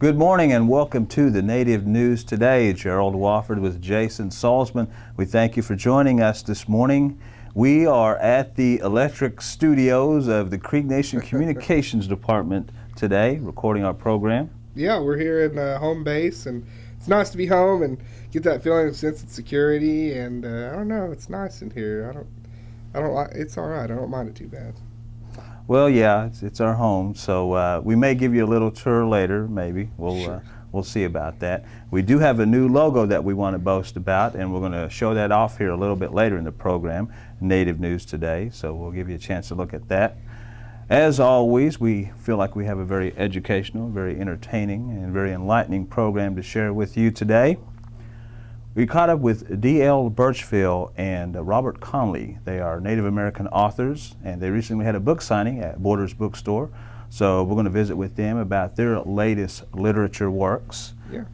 Good morning and welcome to the Native News Today. Gerald Wofford with Jason Salzman. We thank you for joining us this morning. We are at the electric studios of the Creek Nation Communications Department today, recording our program. Yeah, we're here in home base, and it's nice to be home and get that feeling of sense of security. And I don't know, it's nice in here. I don't like. It's all right. I don't mind it too bad. Well, yeah, it's our home, so we may give you a little tour later, maybe. Sure. We'll see about that. We do have a new logo that we want to boast about, and we're going to show that off here a little bit later in the program, Native News Today, so we'll give you a chance to look at that. As always, we feel like we have a very educational, very entertaining, and very enlightening program to share with you today. We caught up with D.L. Birchfield and Robert Conley. They are Native American authors, and they recently had a book signing at Borders Bookstore. So we're going to visit with them about their latest literature works. Yeah.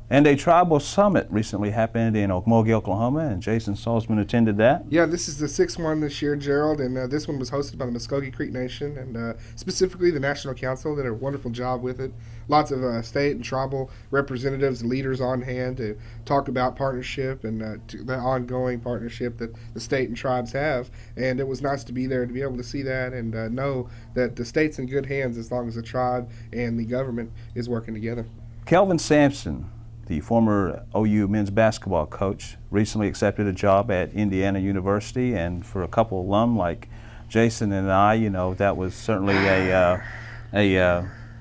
And a tribal summit recently happened in Okmulgee, Oklahoma, and Jason Salzman attended that. Yeah, this is the sixth one this year, Gerald, and this one was hosted by the Muskogee Creek Nation, and specifically the National Council did a wonderful job with it. Lots of state and tribal representatives and leaders on hand to talk about partnership and the ongoing partnership that the state and tribes have. And it was nice to be there to be able to see that and know that the state's in good hands as long as the tribe and the government is working together. Kelvin Sampson, the former OU men's basketball coach, recently accepted a job at Indiana University, and for a couple alum like Jason and I, you know, that was certainly a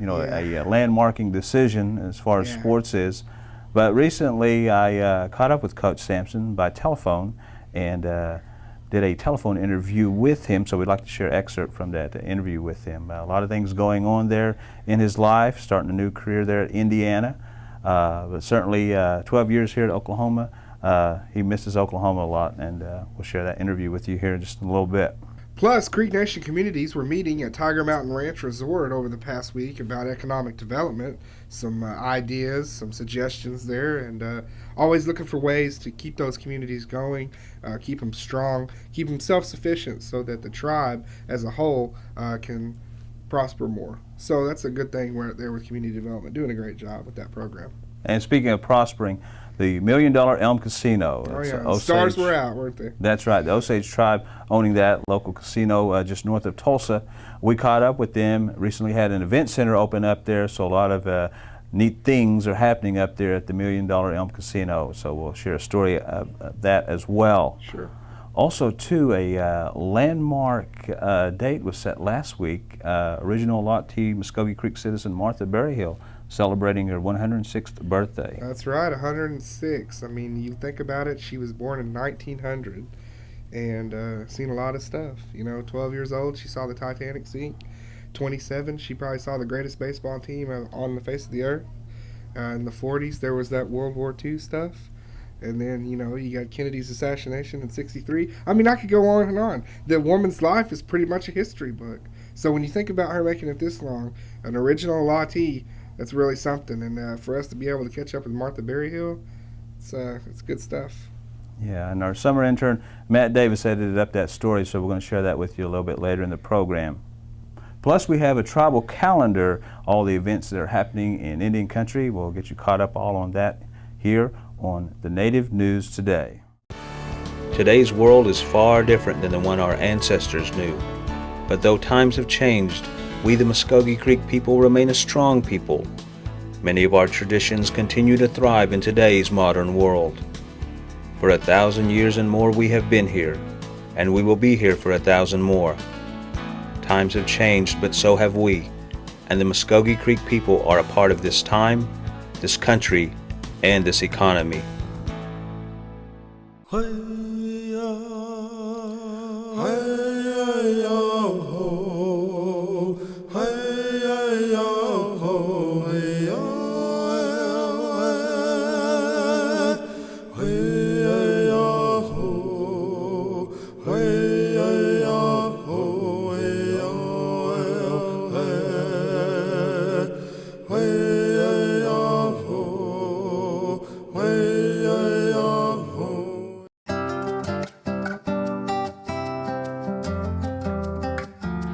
landmarking decision as far as sports is. But recently I caught up with Coach Sampson by telephone and did a telephone interview with him, so we'd like to share an excerpt from that interview with him. A lot of things going on there in his life, starting a new career there at Indiana. But certainly 12 years here at Oklahoma, he misses Oklahoma a lot, and we'll share that interview with you here in just a little bit. Plus, Creek Nation communities were meeting at Tiger Mountain Ranch Resort over the past week about economic development, some ideas, some suggestions there, and always looking for ways to keep those communities going, keep them strong, keep them self-sufficient so that the tribe as a whole can prosper more. So that's a good thing we're there with community development, doing a great job with that program. And speaking of prospering, the $1 Million Elm Casino. Oh yeah, the stars were out, weren't they? That's right, the Osage tribe owning that local casino just north of Tulsa. We caught up with them, recently had an event center open up there, so a lot of neat things are happening up there at the $1 Million Elm Casino. So we'll share a story of that as well. Sure. Also, too, a landmark date was set last week. Original Allottee Muskogee Creek citizen Martha Berryhill celebrating her 106th birthday. That's right, 106. I mean, you think about it, she was born in 1900 and seen a lot of stuff. You know, 12 years old, she saw the Titanic sink. 27, she probably saw the greatest baseball team on the face of the earth. In the 40s, there was that World War II stuff. And then, you know, you got Kennedy's assassination in 63. I mean, I could go on and on. The woman's life is pretty much a history book. So when you think about her making it this long, an original Allottee, that's really something. And for us to be able to catch up with Martha Berryhill, it's good stuff. Yeah, and our summer intern, Matt Davis, edited up that story, so we're going to share that with you a little bit later in the program. Plus, we have a tribal calendar, all the events that are happening in Indian country. We'll get you caught up all on that here on the Native News Today. Today's world is far different than the one our ancestors knew. But though times have changed, we the Muskogee Creek people remain a strong people. Many of our traditions continue to thrive in today's modern world. For 1,000 years and more we have been here, and we will be here for 1,000 more. Times have changed, but so have we, and the Muskogee Creek people are a part of this time, this country, and this economy.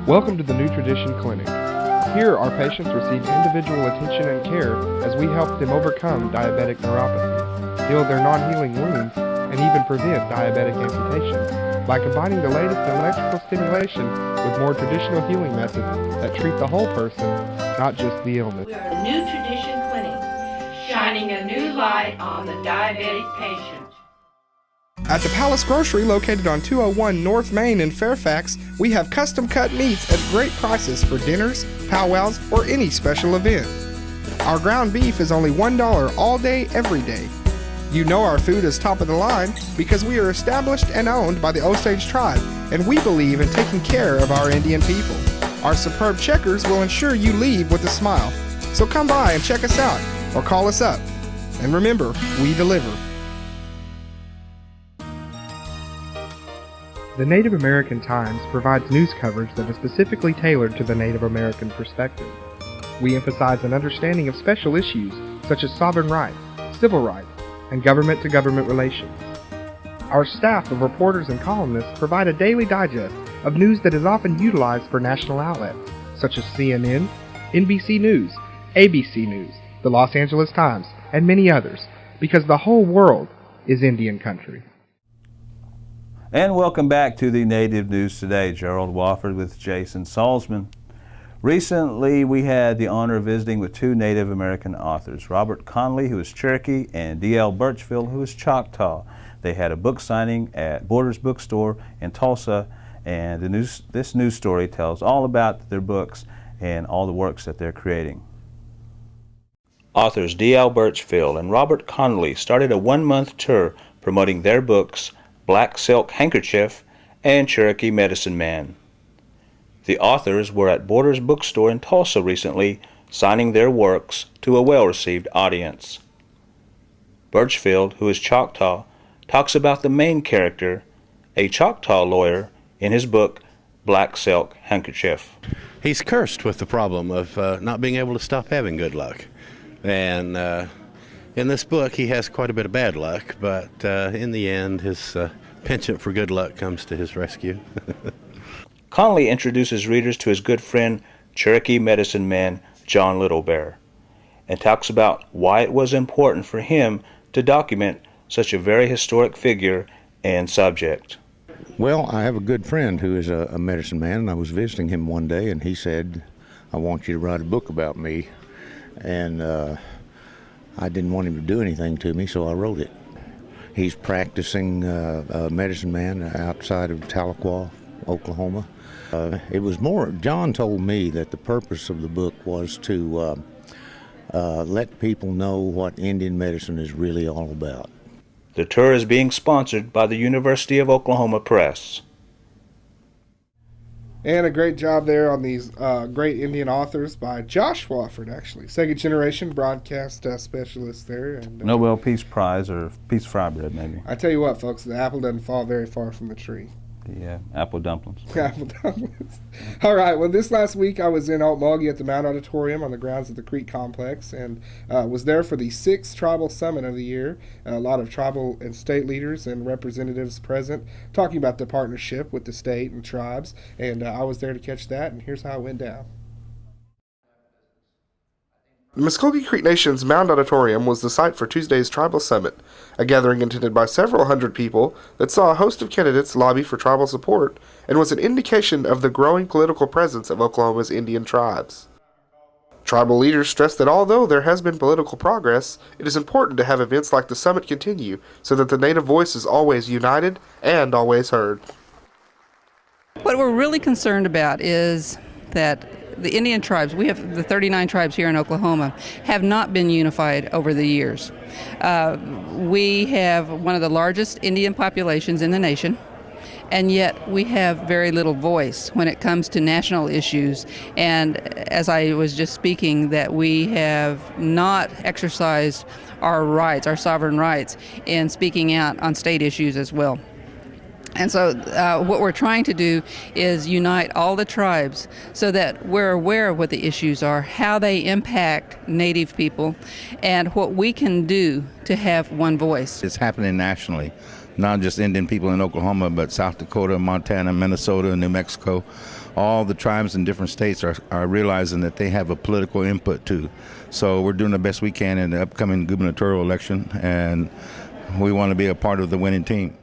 Welcome to the New Tradition Clinic. Here, our patients receive individual attention and care as we help them overcome diabetic neuropathy, heal their non-healing wounds, and even prevent diabetic amputation by combining the latest electrical stimulation with more traditional healing methods that treat the whole person, not just the illness. We are a New Tradition Clinic, shining a new light on the diabetic patient. At the Palace Grocery, located on 201 North Main in Fairfax, we have custom-cut meats at great prices for dinners, powwows, or any special event. Our ground beef is only $1 all day, every day. You know our food is top of the line because we are established and owned by the Osage tribe, and we believe in taking care of our Indian people. Our superb checkers will ensure you leave with a smile. So come by and check us out, or call us up. And remember, we deliver. The Native American Times provides news coverage that is specifically tailored to the Native American perspective. We emphasize an understanding of special issues such as sovereign rights, civil rights, and government-to-government relations. Our staff of reporters and columnists provide a daily digest of news that is often utilized for national outlets such as CNN, NBC News, ABC News, the Los Angeles Times, and many others, because the whole world is Indian country. And welcome back to the Native News Today. Gerald Wofford with Jason Salzman. Recently, we had the honor of visiting with two Native American authors, Robert Conley, who is Cherokee, and D.L. Birchfield, who is Choctaw. They had a book signing at Borders Bookstore in Tulsa, and this news story tells all about their books and all the works that they're creating. Authors D.L. Birchfield and Robert Conley started a one-month tour promoting their books, Black Silk Handkerchief and Cherokee Medicine Man. The authors were at Borders Bookstore in Tulsa recently, signing their works to a well-received audience. Birchfield, who is Choctaw, talks about the main character, a Choctaw lawyer, in his book, Black Silk Handkerchief. He's cursed with the problem of not being able to stop having good luck. And in this book, he has quite a bit of bad luck, but in the end, his penchant for good luck comes to his rescue. Conley introduces readers to his good friend, Cherokee medicine man John Littlebear, and talks about why it was important for him to document such a very historic figure and subject. Well, I have a good friend who is a medicine man, and I was visiting him one day, and he said, "I want you to write a book about me." And I didn't want him to do anything to me, so I wrote it. He's practicing medicine man outside of Tahlequah, Oklahoma. It was more, John told me that the purpose of the book was to let people know what Indian medicine is really all about. The tour is being sponsored by the University of Oklahoma Press. And a great job there on these great Indian authors by Josh Wofford, actually. Second generation broadcast specialist there. And, Nobel Peace Prize or Peace Fry Bread, maybe. I tell you what, folks, the apple doesn't fall very far from the tree. The apple dumplings. Apple dumplings. All right, well, this last week I was in Okmulgee at the Mount Auditorium on the grounds of the Creek Complex and was there for the 6th Tribal Summit of the year. A lot of tribal and state leaders and representatives present talking about the partnership with the state and tribes, and I was there to catch that, and here's how it went down. The Muskogee Creek Nation's Mound Auditorium was the site for Tuesday's Tribal Summit, a gathering attended by several hundred people that saw a host of candidates lobby for tribal support and was an indication of the growing political presence of Oklahoma's Indian tribes. Tribal leaders stressed that although there has been political progress, it is important to have events like the summit continue so that the Native voice is always united and always heard. What we're really concerned about is that the Indian tribes, we have the 39 tribes here in Oklahoma, have not been unified over the years. We have one of the largest Indian populations in the nation, and yet we have very little voice when it comes to national issues. And as I was just speaking, that we have not exercised our rights, our sovereign rights, in speaking out on state issues as well. And so what we're trying to do is unite all the tribes so that we're aware of what the issues are, how they impact Native people, and what we can do to have one voice. It's happening nationally, not just Indian people in Oklahoma, but South Dakota, Montana, Minnesota, New Mexico, all the tribes in different states are realizing that they have a political input too. So we're doing the best we can in the upcoming gubernatorial election, and we want to be a part of the winning team.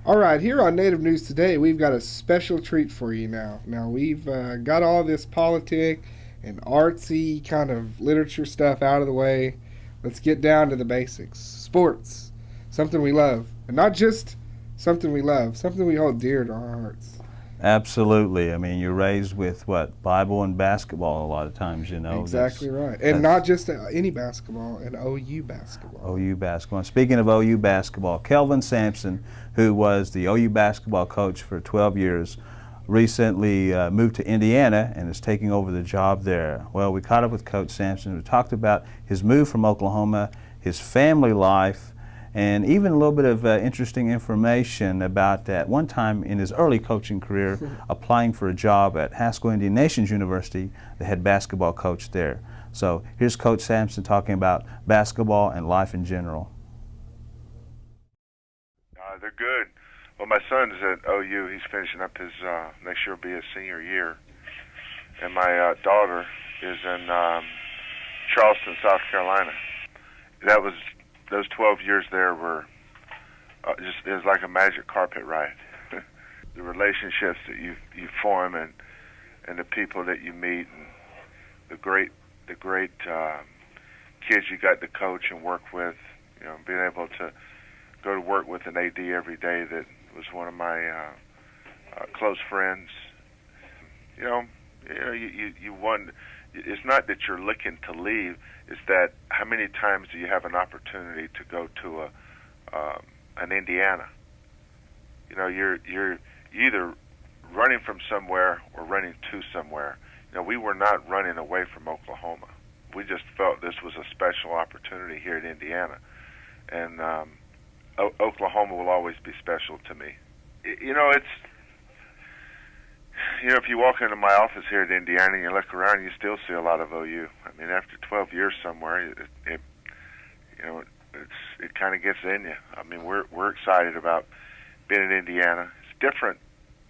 All right, here on Native News Today, we've got a special treat for you now. Now, we've got all this politic and artsy kind of literature stuff out of the way. Let's get down to the basics. Sports, something we love. And not just something we love, something we hold dear to our hearts. Absolutely. I mean, you're raised with what? Bible and basketball a lot of times, you know. Exactly right. And not just any basketball, and OU basketball. OU basketball. And speaking of OU basketball, Kelvin Sampson, who was the OU basketball coach for 12 years, recently moved to Indiana and is taking over the job there. Well, we caught up with Coach Sampson. We talked about his move from Oklahoma, his family life, and even a little bit of interesting information about that one time in his early coaching career applying for a job at Haskell Indian Nations University, the head basketball coach there. So here's Coach Sampson talking about basketball and life in general. They're good. Well, my son's at OU. He's finishing up his, next year will be his senior year. And my daughter is in Charleston, South Carolina. Those 12 years there were it was like a magic carpet ride. The relationships that you form and the people that you meet and the great kids you got to coach and work with, you know, being able to go to work with an AD every day that was one of my close friends. You want. It's not that you're looking to leave. It's that how many times do you have an opportunity to go to an Indiana? You know, you're either running from somewhere or running to somewhere. You know, we were not running away from Oklahoma. We just felt this was a special opportunity here in Indiana, and Oklahoma will always be special to me. If you walk into my office here at Indiana and you look around, you still see a lot of OU. I mean, after 12 years somewhere, it kind of gets in you. I mean, we're excited about being in Indiana. It's different.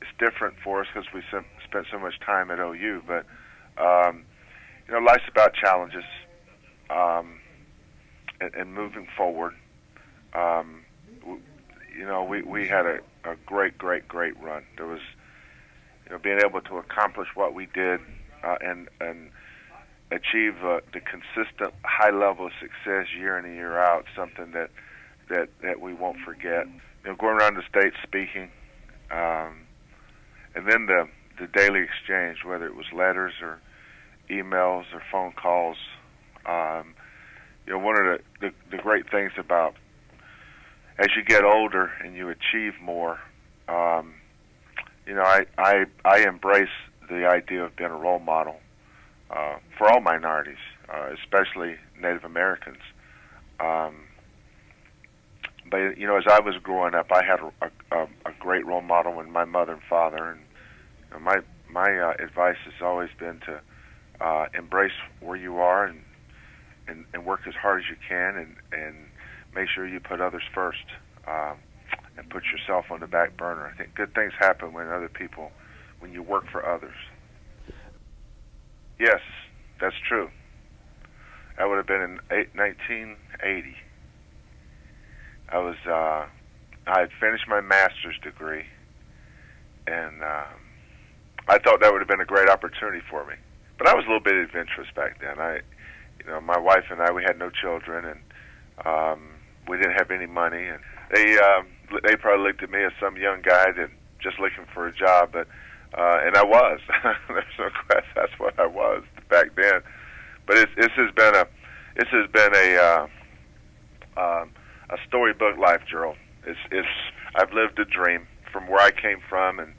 It's different for us because we spent so much time at OU. But life's about challenges and moving forward. We had a great run. There was. Being able to accomplish what we did and achieve the consistent high level of success year in and year out, something that we won't forget. Going around the state speaking, and then the daily exchange, whether it was letters or emails or phone calls. One of the great things about as you get older and you achieve more. I embrace the idea of being a role model for all minorities, especially Native Americans. But as I was growing up, I had a great role model in my mother and father, and my advice has always been to embrace where you are and work as hard as you can, and make sure you put others first. And put yourself on the back burner. I think good things happen when you work for others. Yes, that's true. That would have been in 1980. I had finished my master's degree, and I thought that would have been a great opportunity for me. But I was a little bit adventurous back then. My wife and I, we had no children, and we didn't have any money, and they probably looked at me as some young guy that just looking for a job, but and I was. There's no question, that's what I was back then. But this has been a storybook life, Gerald. I've lived a dream from where I came from and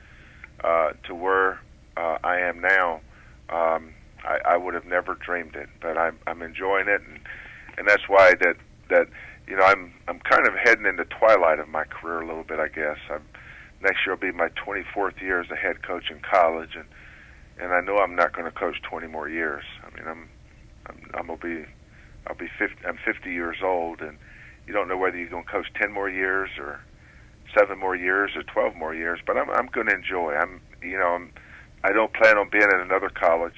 to where I am now. I would have never dreamed it, but I'm enjoying it, and that's why that. I'm kind of heading in the twilight of my career a little bit, I guess. Next year will be my 24th year as a head coach in college, and I know I'm not going to coach 20 more years. I mean, I'll be 50. I'm 50 years old, and you don't know whether you're going to coach 10 more years or 7 more years or 12 more years. But I'm going to enjoy. I don't plan on being at another college.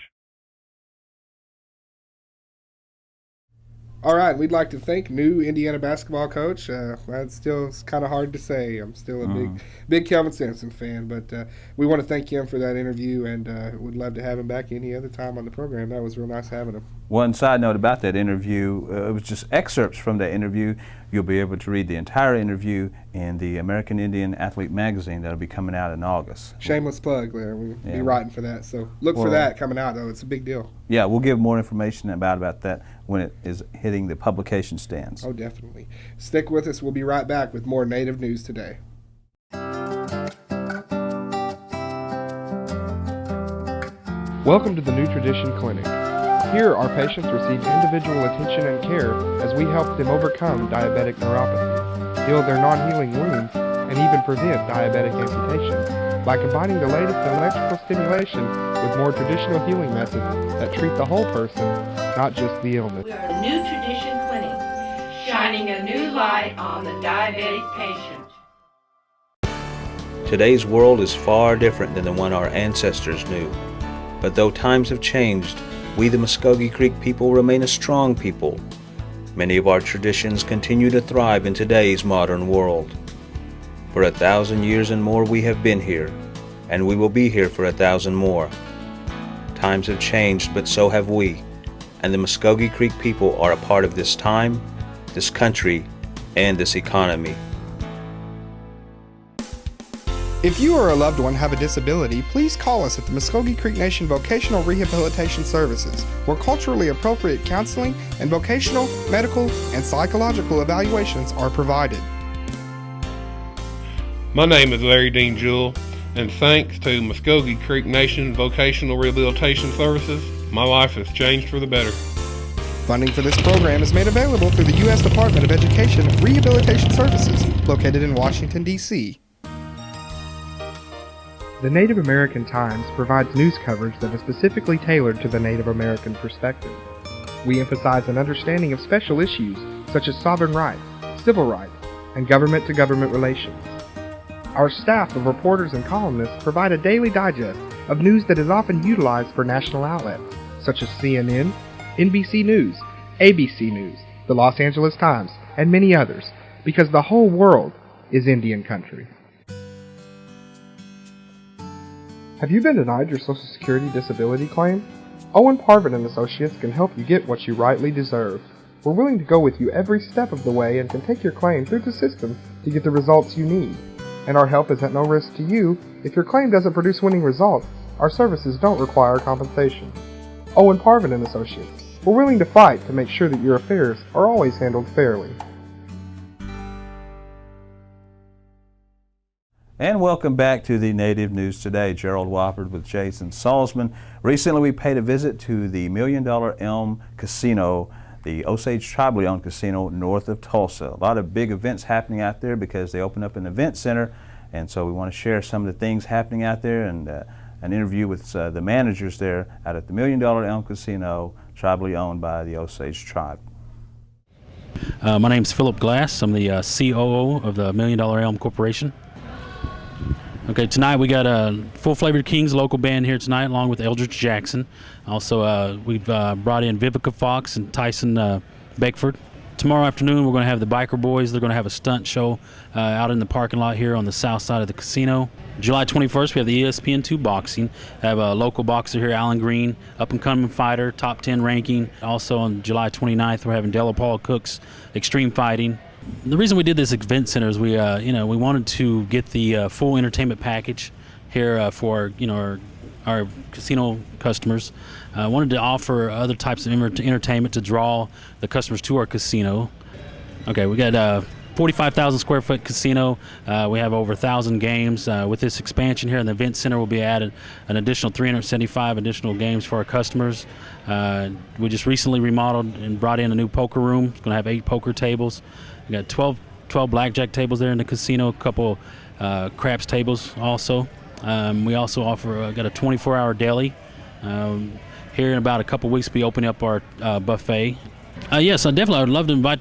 All right, we'd like to thank new Indiana basketball coach. That's still kind of hard to say. I'm still a big Kelvin Sampson fan, but we want to thank him for that interview, and would love to have him back any other time on the program. That was real nice having him. One side note about that interview, it was just excerpts from that interview. You'll be able to read the entire interview in the American Indian Athlete magazine that'll be coming out in August. Shameless plug there. We'll be writing for that. So look for that coming out, though. It's a big deal. Yeah, we'll give more information about that when it is hitting the publication stands. Oh, definitely. Stick with us. We'll be right back with more Native News Today. Welcome to the New Tradition Clinic. Here, our patients receive individual attention and care as we help them overcome diabetic neuropathy, heal their non-healing wounds, and even prevent diabetic amputation by combining the latest in electrical stimulation with more traditional healing methods that treat the whole person, not just the illness. We are the New Tradition Clinic, shining a new light on the diabetic patient. Today's world is far different than the one our ancestors knew. But though times have changed, we the Muskogee Creek people remain a strong people. Many of our traditions continue to thrive in today's modern world. For 1,000 years and more we have been here, and we will be here for 1,000 more. Times have changed, but so have we, and the Muskogee Creek people are a part of this time, this country, and this economy. If you or a loved one have a disability, please call us at the Muskogee Creek Nation Vocational Rehabilitation Services, where culturally appropriate counseling and vocational, medical, and psychological evaluations are provided. My name is Larry Dean Jewell, and thanks to Muskogee Creek Nation Vocational Rehabilitation Services, my life has changed for the better. Funding for this program is made available through the U.S. Department of Education Rehabilitation Services, located in Washington, D.C. The Native American Times provides news coverage that is specifically tailored to the Native American perspective. We emphasize an understanding of special issues such as sovereign rights, civil rights, and government-to-government relations. Our staff of reporters and columnists provide a daily digest of news that is often utilized for national outlets such as CNN, NBC News, ABC News, the Los Angeles Times, and many others, because the whole world is Indian country. Have you been denied your Social Security disability claim? Owen Parvin and Associates can help you get what you rightly deserve. We're willing to go with you every step of the way and can take your claim through the system to get the results you need. And our help is at no risk to you. If your claim doesn't produce winning results, our services don't require compensation. Owen Parvin and Associates. We're willing to fight to make sure that your affairs are always handled fairly. And welcome back to the Native News Today. Gerald Wofford with Jason Salzman. Recently we paid a visit to the $1 Million Elm Casino, the Osage tribally owned casino north of Tulsa. A lot of big events happening out there because they opened up an event center, and so we want to share some of the things happening out there and an interview with the managers there out at the $1 Million Elm Casino, tribally owned by the Osage tribe. My name is Philip Glass. I'm the COO of the $1 Million Elm Corporation. Okay, tonight we got a Full Flavored Kings local band here tonight, along with Eldridge Jackson. Also, we've brought in Vivica Fox and Tyson Beckford. Tomorrow afternoon, we're going to have the Biker Boys. They're going to have a stunt show out in the parking lot here on the south side of the casino. July 21st, we have the ESPN2 boxing. I have a local boxer here, Alan Green, up-and-coming fighter, top 10 ranking. Also on July 29th, we're having Della Paul Cook's Extreme Fighting. The reason we did this event center is we wanted to get the full entertainment package here for our casino customers. Wanted to offer other types of entertainment to draw the customers to our casino. Okay, we got a 45,000 square foot casino. We have over 1,000 games. With this expansion here in the event center, we'll be added an additional 375 additional games for our customers. We just recently remodeled and brought in a new poker room. It's going to have 8 poker tables. We got 12 blackjack tables there in the casino, a couple craps tables also. We also offer got a 24-hour deli. Here in about a couple weeks, we'll be opening up our buffet. Yes, I would love to invite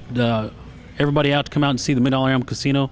everybody out to come out and see the $1 Elm Casino.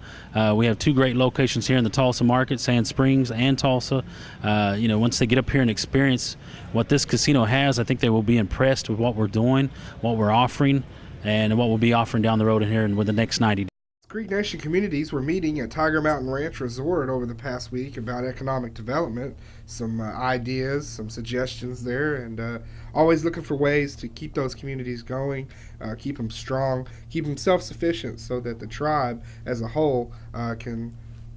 We have 2 great locations here in the Tulsa market, Sand Springs and Tulsa. Once they get up here and experience what this casino has, I think they will be impressed with what we're doing, what we're offering, and what we'll be offering down the road in here with the next 90 days. Creek Nation communities were meeting at Tiger Mountain Ranch Resort over the past week about economic development, some ideas, some suggestions there, and always looking for ways to keep those communities going, keep them strong, keep them self-sufficient so that the tribe as a whole can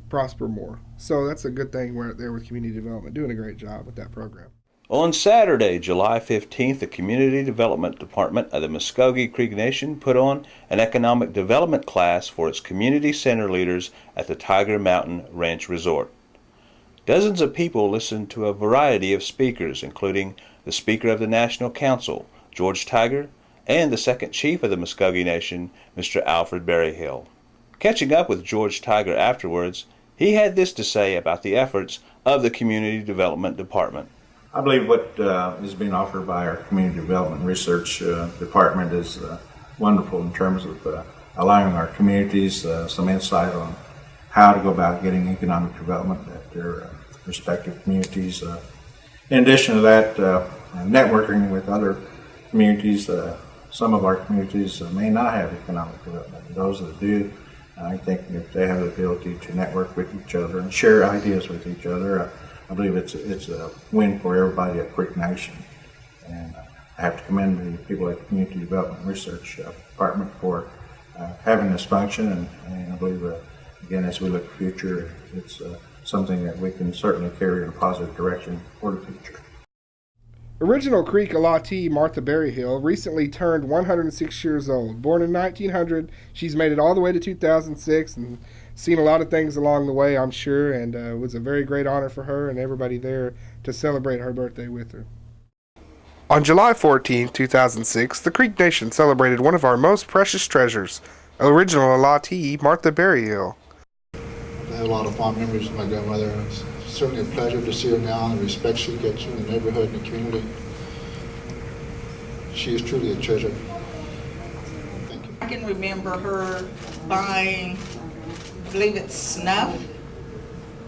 prosper more. So that's a good thing we're there with community development, doing a great job with that program. On Saturday, July 15th, the Community Development Department of the Muskogee Creek Nation put on an economic development class for its community center leaders at the Tiger Mountain Ranch Resort. Dozens of people listened to a variety of speakers, including the Speaker of the National Council, George Tiger, and the second chief of the Muskogee Nation, Mr. Alfred Berryhill. Catching up with George Tiger afterwards, he had this to say about the efforts of the Community Development Department. I believe what is being offered by our Community Development Research Department is wonderful in terms of allowing our communities some insight on how to go about getting economic development at their respective communities. In addition to that, networking with other communities. Some of our communities may not have economic development. Those that do, I think if they have the ability to network with each other and share ideas with each other, I believe it's a win for everybody at Creek Nation. And I have to commend the people at the Community Development Research Department for having this function, and I believe, again, as we look at the future, it's something that we can certainly carry in a positive direction for the future. Original Creek allottee Martha Berryhill recently turned 106 years old. Born in 1900, she's made it all the way to 2006 and seen a lot of things along the way, I'm sure, and it was a very great honor for her and everybody there to celebrate her birthday with her. On July 14, 2006, the Creek Nation celebrated one of our most precious treasures, original allottee Martha Berryhill. I have a lot of fond memories of my grandmother. It's certainly a pleasure to see her now and the respect she gets in the neighborhood and the community. She is truly a treasure. Thank you. I can remember her buying, I believe it's snuff,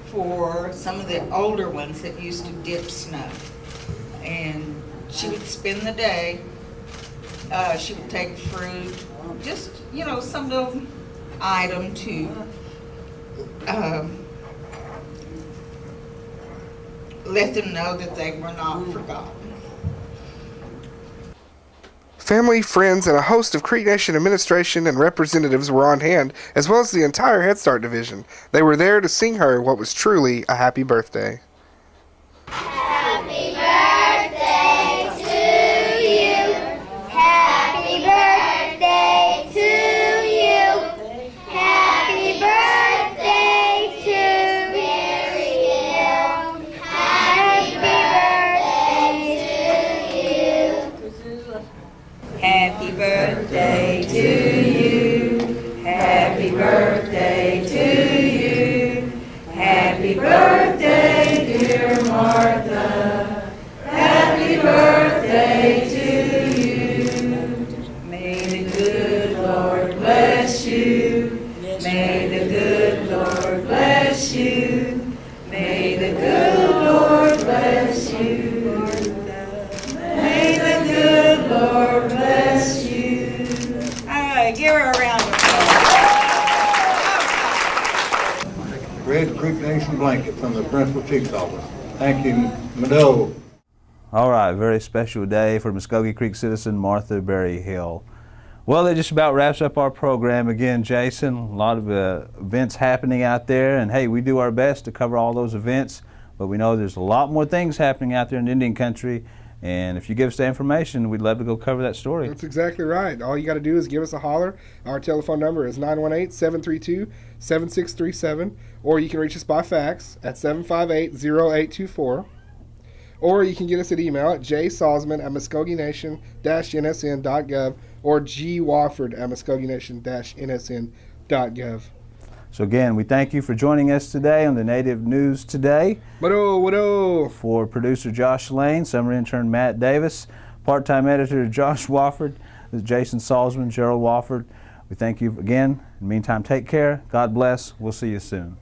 for some of the older ones that used to dip snuff. And she would spend the day, she would take fruit, just, you know, some little item to let them know that they were not forgotten. Family, friends, and a host of Creek Nation administration and representatives were on hand, as well as the entire Head Start division. They were there to sing her what was truly a happy birthday. Happy birthday to you. Happy birthday to you. Happy birthday to Berryhill. Happy birthday to you. Happy birthday to you. Happy birthday to you. Happy birthday, dear Martha. Happy birthday to you. May the good Lord bless you. May the good Lord bless you. May the good Lord bless you. May the good Lord bless you. All right, give her a round of applause. Red Creek Nation blanket from the Principal Chief's Office. Thank you, Mado. All right, very special day for Muskogee Creek citizen Martha Berryhill. Well, that just about wraps up our program again, Jason. A lot of events happening out there, and hey, we do our best to cover all those events, but we know there's a lot more things happening out there in Indian country, and if you give us the information, we'd love to go cover that story. That's exactly right. All you got to do is give us a holler. Our telephone number is 918-732-7637, or you can reach us by fax at 758-0824. Or you can get us an email at jsalzman@muskogeenation-nsn.gov or gwofford@muskogeenation-nsn.gov. So again, we thank you for joining us today on the Native News Today. What For producer Josh Lane, summer intern Matt Davis, part-time editor Josh Wofford, Jason Salzman, Gerald Wofford. We thank you again. In the meantime, take care. God bless. We'll see you soon.